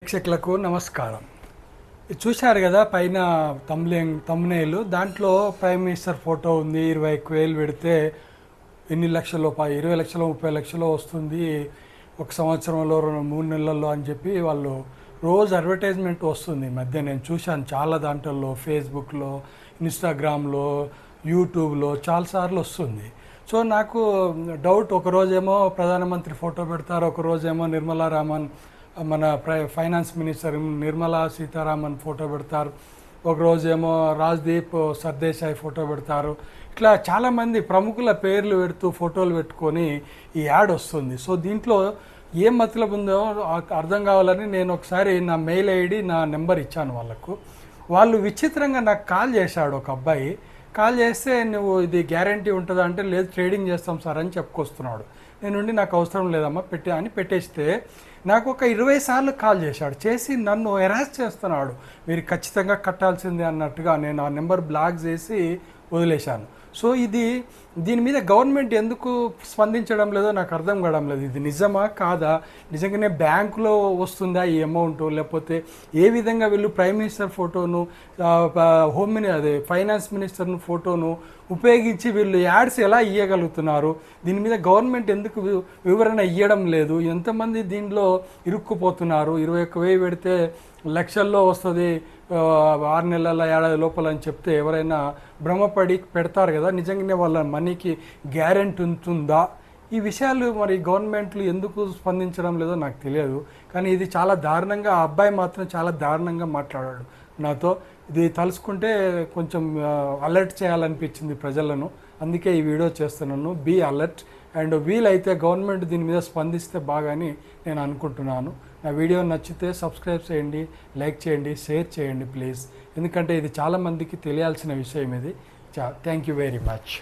ప్రేక్షకులకు నమస్కారం. ఇది చూశారు కదా పైన తమ్నేలు. దాంట్లో ప్రైమ్ మినిస్టర్ ఫోటో ఉంది. 21,000 పెడితే ఎన్ని లక్షలు, 20 లక్షలు 30 లక్షలు వస్తుంది ఒక సంవత్సరంలో 3 నెలల్లో అని చెప్పి వాళ్ళు రోజు అడ్వర్టైజ్మెంట్ వస్తుంది. మధ్య నేను చూశాను చాలా దాంట్లో, ఫేస్బుక్లో, ఇన్స్టాగ్రామ్లో, యూట్యూబ్లో చాలాసార్లు వస్తుంది. సో నాకు డౌట్, ఒకరోజేమో ప్రధానమంత్రి ఫోటో పెడతారు, ఒకరోజేమో మన finance minister Nirmala Sitharaman photo పెడతారు, ఒకరోజేమో రాజ్దీప్ సర్దేశాయ్ ఫోటో పెడతారు. ఇట్లా చాలామంది ప్రముఖుల పేర్లు పెడుతూ ఫోటోలు పెట్టుకొని ఈ యాడ్ వస్తుంది. సో దీంట్లో ఏం మతలబు ఉందో అర్థం కావాలని నేను ఒకసారి నా మెయిల్ ఐడి, నా నెంబర్ ఇచ్చాను వాళ్ళకు. వాళ్ళు విచిత్రంగా నాకు కాల్ చేశాడు ఒక అబ్బాయి. కాల్ చేస్తే నువ్వు ఇది గ్యారంటీ ఉంటుందా అంటే, లేదు ట్రేడింగ్ చేస్తాం సార్ అని చెప్పుకొస్తున్నాడు. నేనుండి నాకు అవసరం లేదమ్మా అని పెట్టేస్తే నాకు ఒక 20 సార్లు కాల్ చేశాడు. చేసి నన్ను హెరాస్ చేస్తున్నాడు, మీరు ఖచ్చితంగా కట్టాల్సిందే అన్నట్టుగా. నేను ఆ నెంబర్ బ్లాక్ చేసి వదిలేశాను. సో దీని మీద గవర్నమెంట్ ఎందుకు స్పందించడం లేదో నాకు అర్థం కావడం లేదు. ఇది నిజమా కాదా, నిజంగానే బ్యాంకులో వస్తుందా ఈ అమౌంట్, లేకపోతే ఏ విధంగా వీళ్ళు ప్రైమ్ మినిస్టర్ ఫోటోను, ఫైనాన్స్ మినిస్టర్ను ఫోటోను ఉపయోగించి వీళ్ళు యాడ్స్ ఎలా ఇవ్వగలుగుతున్నారు, దీని మీద గవర్నమెంట్ ఎందుకు వివరణ ఇవ్వడం లేదు, ఎంతమంది దీనిలో ఇరుక్కుపోతున్నారు. 21,000 పెడితే లక్షల్లో వస్తుంది 6 నెలల ఏడాది లోపల అని చెప్తే ఎవరైనా భ్రమపడి పెడతారు కదా. నిజంగానే వాళ్ళ మనీకి గ్యారెంటీ ఉంటుందా? ఈ విషయాలు మరి గవర్నమెంట్లు ఎందుకు స్పందించడం లేదో నాకు తెలియదు. కానీ ఇది చాలా దారుణంగా, ఆ అబ్బాయి మాత్రం చాలా దారుణంగా మాట్లాడాడు నాతో. ఇది తలుసుకుంటే కొంచెం అలర్ట్ చేయాలనిపించింది ప్రజలను. అందుకే ఈ వీడియో చేస్తున్నాను. బీ అలర్ట్, అండ్ వీలైతే గవర్నమెంట్ దీని మీద స్పందిస్తే బాగాని నేను అనుకుంటున్నాను. నా వీడియో నచ్చితే సబ్స్క్రైబ్ చేయండి, లైక్ చేయండి, షేర్ చేయండి ప్లీజ్. ఎందుకంటే ఇది చాలామందికి తెలియాల్సిన విషయం ఇది. Thank you very much.